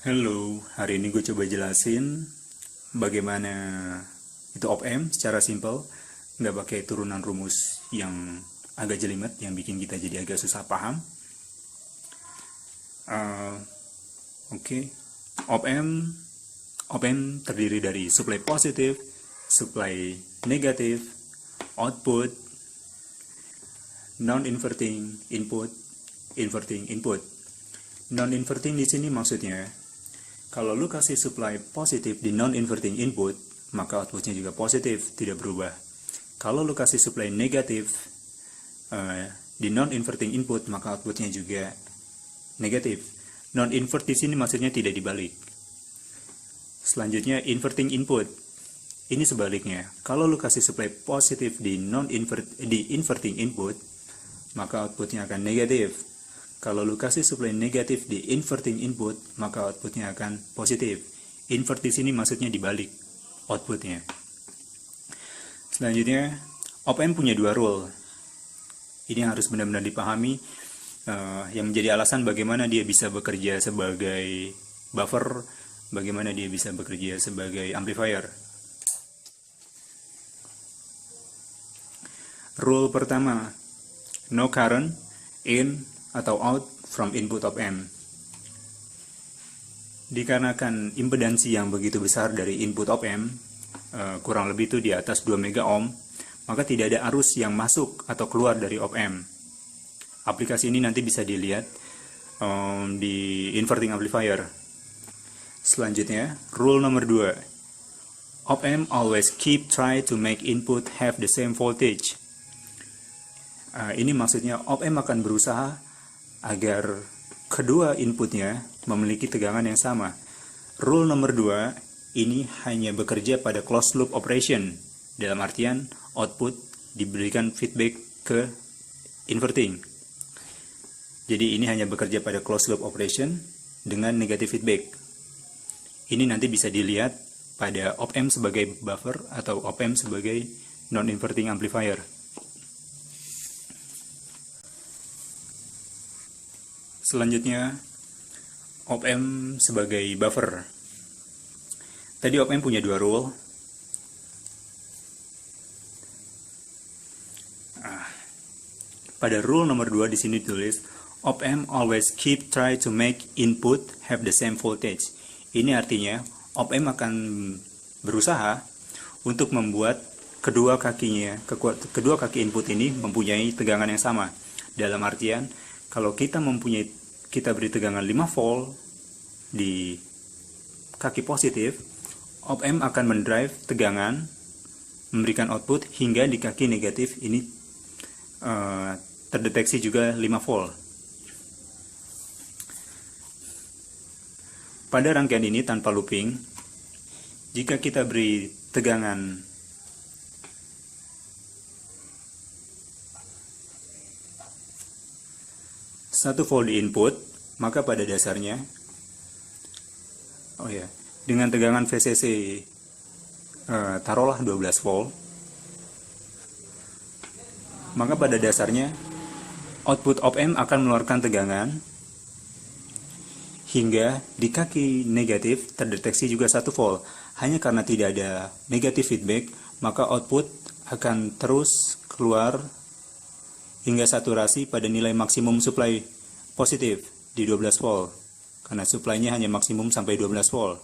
Halo, hari ini gue coba jelasin bagaimana itu op-amp secara simple, nggak pakai turunan rumus yang agak jelimet, yang bikin kita jadi agak susah paham. Oke, op-amp op-amp terdiri dari supply positif, supply negatif, output, non-inverting input, inverting input. Non-inverting di sini maksudnya kalau lu kasih supply positif di non-inverting input, maka outputnya juga positif, tidak berubah. Kalau lu kasih supply negatif di non-inverting input, maka outputnya juga negatif. Non-invert di sini maksudnya tidak dibalik. Selanjutnya inverting input. Ini sebaliknya. Kalau lu kasih supply positif di inverting input, maka outputnya akan negatif. Kalau lu kasih supply negatif di inverting input, maka outputnya akan positif. Invert di sini maksudnya dibalik outputnya. Selanjutnya, op-amp punya dua rule. Ini yang harus benar-benar dipahami, yang menjadi alasan bagaimana dia bisa bekerja sebagai buffer, bagaimana dia bisa bekerja sebagai amplifier. Rule pertama, no current in atau out from input op-amp. Dikarenakan impedansi yang begitu besar dari input op-amp, kurang lebih itu di atas 2 mega ohm, maka tidak ada arus yang masuk atau keluar dari op-amp. Aplikasi ini nanti bisa dilihat di inverting amplifier. Selanjutnya, rule nomor 2. Op-amp always try to make input have the same voltage. Ini maksudnya op-amp akan berusaha agar kedua inputnya memiliki tegangan yang sama. Rule nomor 2, ini hanya bekerja pada closed loop operation. Dalam artian, output diberikan feedback ke inverting. Jadi ini hanya bekerja pada closed loop operation dengan negative feedback. Ini nanti bisa dilihat pada op-amp sebagai buffer atau op-amp sebagai non-inverting amplifier. Selanjutnya, op-amp sebagai buffer. Tadi op-amp punya dua rule. Pada rule nomor 2 di sini ditulis, op-amp always try to make input have the same voltage. Ini artinya, op-amp akan berusaha untuk membuat kedua kaki input ini mempunyai tegangan yang sama. Dalam artian, kalau kita beri tegangan 5 volt di kaki positif, op-amp akan mendrive tegangan, memberikan output hingga di kaki negatif ini terdeteksi juga 5 volt. Pada rangkaian ini tanpa looping, jika kita beri tegangan 1 volt di input, maka pada dasarnya dengan tegangan VCC taruhlah 12 volt, maka pada dasarnya output op-amp akan mengeluarkan tegangan hingga di kaki negatif terdeteksi juga 1 volt. Hanya karena tidak ada negative feedback, maka output akan terus keluar hingga saturasi pada nilai maksimum supply positif di 12 volt, karena supply-nya hanya maksimum sampai 12 volt.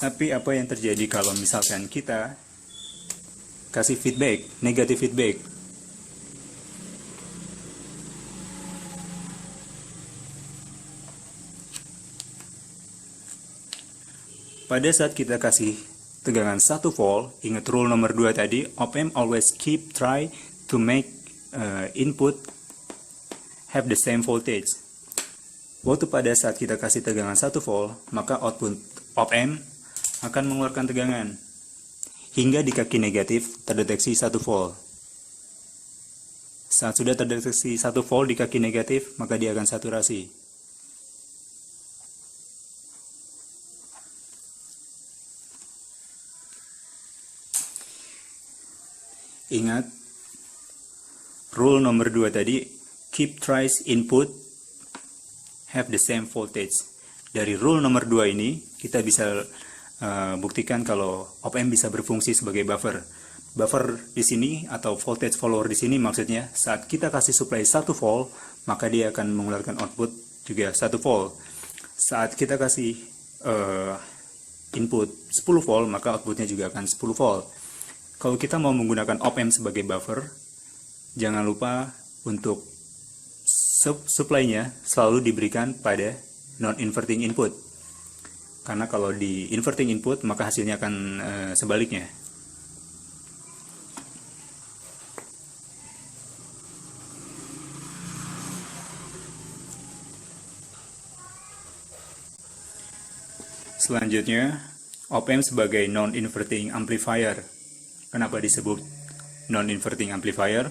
Tapi apa yang terjadi kalau misalkan kita kasih feedback, negative feedback? Pada saat kita kasih tegangan 1 volt, ingat rule nomor 2 tadi, op-amp always try to make input have the same voltage. Waktu pada saat kita kasih tegangan 1 volt, maka output op-amp akan mengeluarkan tegangan hingga di kaki negatif terdeteksi 1 volt. Saat sudah terdeteksi 1 volt di kaki negatif, maka dia akan saturasi. Ingat, rule nomor 2 tadi, keep trace input have the same voltage. Dari rule nomor 2 ini kita bisa buktikan kalau op-amp bisa berfungsi sebagai buffer. Buffer di sini atau voltage follower di sini maksudnya saat kita kasih supply 1 volt, maka dia akan mengeluarkan output juga 1 volt. Saat kita kasih input 10 volt, maka outputnya juga akan 10 volt. Kalau kita mau menggunakan op-amp sebagai buffer, jangan lupa untuk supply-nya selalu diberikan pada non-inverting input. Karena kalau di inverting input, maka hasilnya akan sebaliknya. Selanjutnya, op-amp sebagai non-inverting amplifier. Kenapa disebut non-inverting amplifier?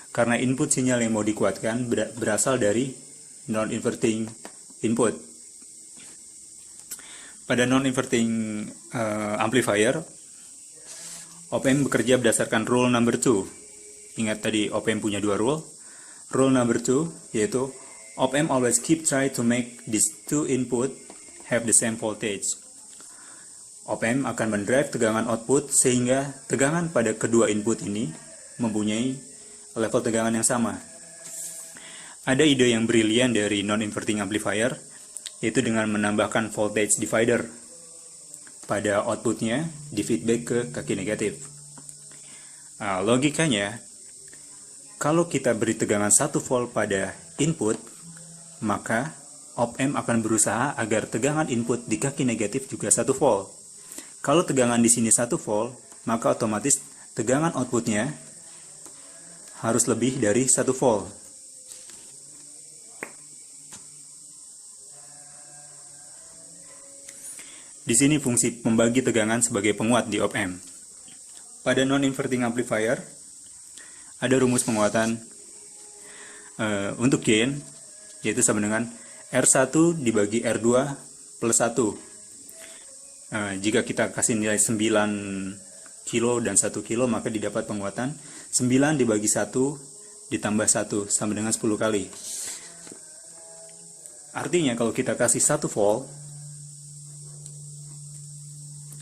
Karena input sinyal yang mau dikuatkan berasal dari non-inverting input. Pada non-inverting amplifier, op-amp bekerja berdasarkan rule number 2. Ingat tadi op-amp punya 2 rule. Rule number 2 yaitu op-amp always try to make these two input have the same voltage. Op-amp akan mendrive tegangan output sehingga tegangan pada kedua input ini mempunyai level tegangan yang sama. Ada ide yang brilian dari non-inverting amplifier, yaitu dengan menambahkan voltage divider pada outputnya di feedback ke kaki negatif. Logikanya, kalau kita beri tegangan 1 volt pada input, maka op-amp akan berusaha agar tegangan input di kaki negatif juga 1 volt. Kalau tegangan di sini 1 volt, maka otomatis tegangan outputnya harus lebih dari 1 volt. Di sini fungsi membagi tegangan sebagai penguat di op-amp. Pada non-inverting amplifier, ada rumus penguatan untuk gain, yaitu sama dengan R1 dibagi R2 plus 1. Jika kita kasih nilai 9 kilo dan 1 kilo, maka didapat penguatan 9 dibagi 1 ditambah 1 sama dengan 10 kali. Artinya kalau kita kasih 1 volt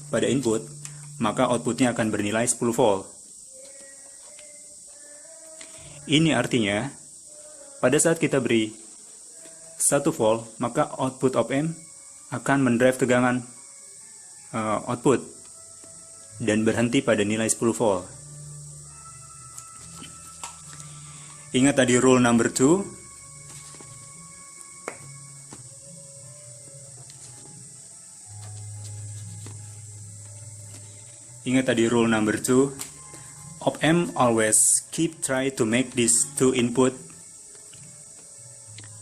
pada input, maka outputnya akan bernilai 10 volt. Ini artinya, pada saat kita beri 1 volt, maka output op-amp akan mendrive tegangan output dan berhenti pada nilai 10 volt. Ingat tadi rule number 2. Ingat tadi rule number 2. Op-amp always try to make these two input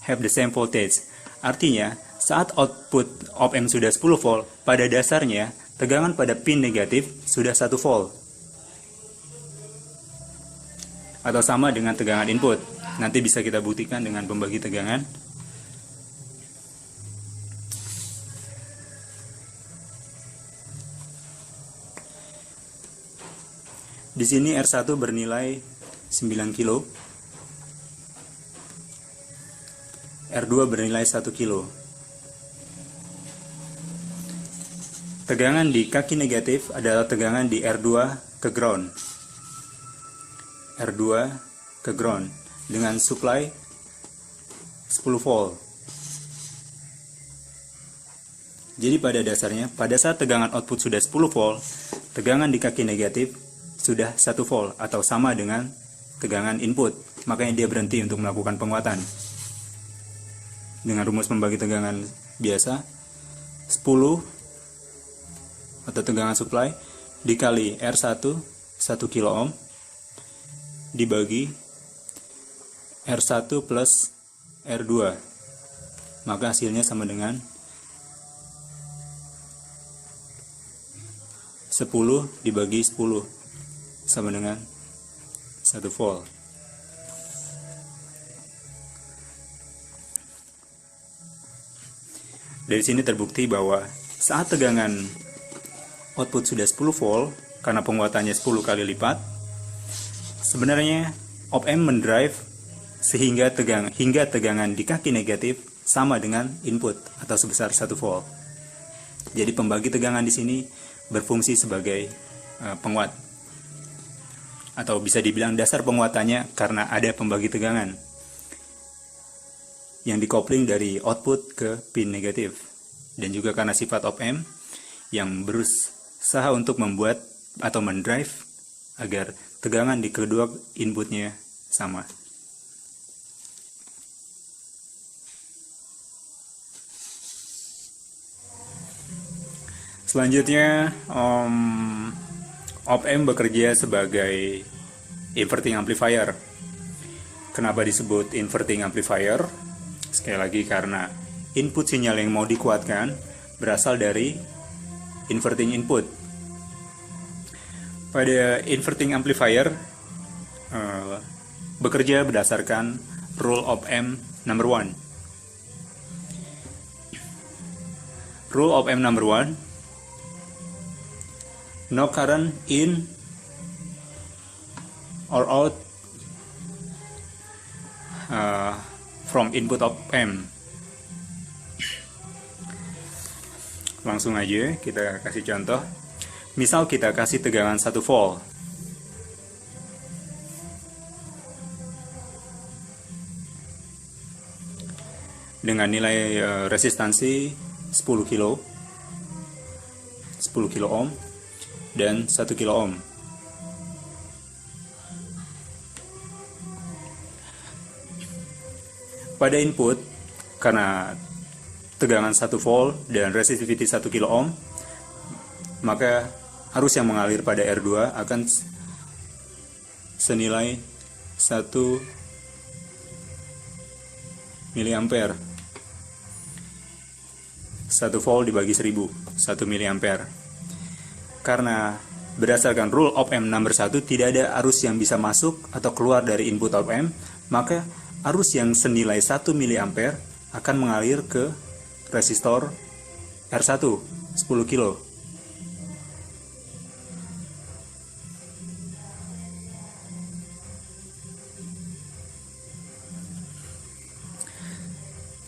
have the same voltage. Artinya, saat output op-amp sudah 10 volt, pada dasarnya tegangan pada pin negatif sudah 1 volt. Atau sama dengan tegangan input. Nanti bisa kita buktikan dengan pembagi tegangan. Di sini R1 bernilai 9 kilo. R2 bernilai 1 kilo. Tegangan di kaki negatif adalah tegangan di R2 ke ground. R2 ke ground dengan supply 10 volt. Jadi pada dasarnya, pada saat tegangan output sudah 10 volt, tegangan di kaki negatif sudah 1 volt atau sama dengan tegangan input. Makanya dia berhenti untuk melakukan penguatan. Dengan rumus membagi tegangan biasa, 10 atau tegangan supply dikali R1 1 kilo ohm dibagi R1 plus R2, maka hasilnya sama dengan 10 dibagi 10 sama dengan 1 volt. Dari sini terbukti bahwa saat tegangan output sudah 10 volt, karena penguatannya 10 kali lipat, sebenarnya op-amp mendrive hingga tegangan di kaki negatif sama dengan input atau sebesar 1 volt. Jadi pembagi tegangan di sini berfungsi sebagai penguat, atau bisa dibilang dasar penguatannya karena ada pembagi tegangan yang dikopling dari output ke pin negatif, dan juga karena sifat op-amp yang berusaha untuk membuat atau mendrive agar tegangan di kedua inputnya sama. Selanjutnya, op-amp bekerja sebagai inverting amplifier. Kenapa disebut inverting amplifier? Sekali lagi karena input sinyal yang mau dikuatkan berasal dari inverting input. Pada inverting amplifier bekerja berdasarkan rule of amp number 1. Rule of amp number 1: no current in or out from input of amp. Langsung aja kita kasih contoh. Misal kita kasih tegangan 1 volt. Dengan nilai resistansi 10 kilo ohm dan 1 kilo ohm. Pada input, karena tegangan 1 volt dan resistivity 1 kilo ohm, maka arus yang mengalir pada R2 akan senilai 1 miliampere. 1 volt dibagi 1000, 1 miliampere. Karena berdasarkan rule of amp number 1 tidak ada arus yang bisa masuk atau keluar dari input of amp, maka arus yang senilai 1 miliampere akan mengalir ke resistor R1 10 kilo.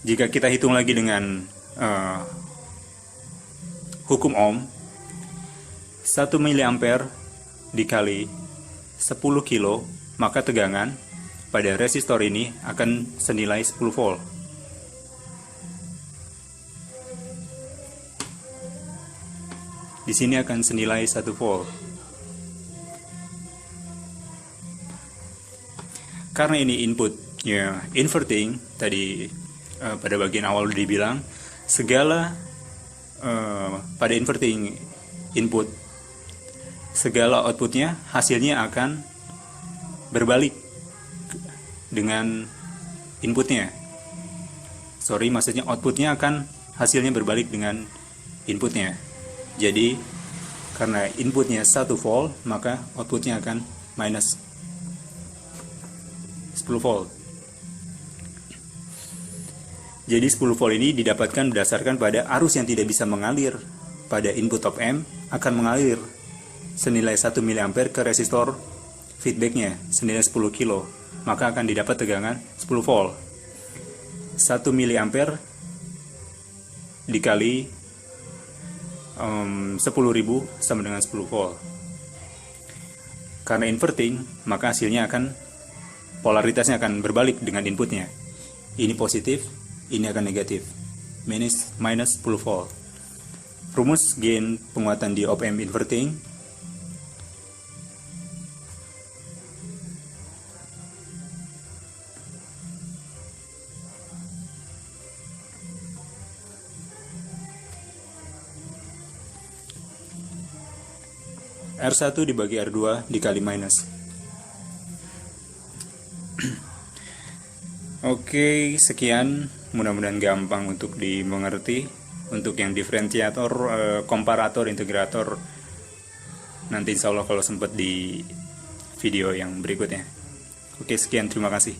Jika kita hitung lagi dengan hukum Ohm, 1 miliampere dikali 10 kilo, maka tegangan pada resistor ini akan senilai 10 volt. Di sini akan senilai 1 volt. Karena ini inputnya inverting, tadi pada bagian awal dibilang, segala pada inverting input, segala outputnya hasilnya akan berbalik dengan inputnya. Maksudnya outputnya akan hasilnya berbalik dengan inputnya. Jadi karena inputnya 1 volt, maka outputnya akan minus 10 volt. Jadi 10 volt ini didapatkan berdasarkan pada arus yang tidak bisa mengalir pada input of amp akan mengalir senilai 1 miliampere ke resistor feedbacknya senilai 10 kilo, maka akan didapat tegangan 10 volt. 1 miliampere dikali 10.000 sama dengan 10 volt. Karena inverting, maka hasilnya akan polaritasnya akan berbalik dengan inputnya. Ini positif, ini akan negatif, minus 10 volt. Rumus gain penguatan di op amp inverting R1 dibagi R2 dikali minus. Oke, sekian. Mudah-mudahan gampang untuk dimengerti. Untuk yang diferensiator, komparator, integrator, nanti insya Allah kalau sempat di video yang berikutnya. Oke, sekian. Terima kasih.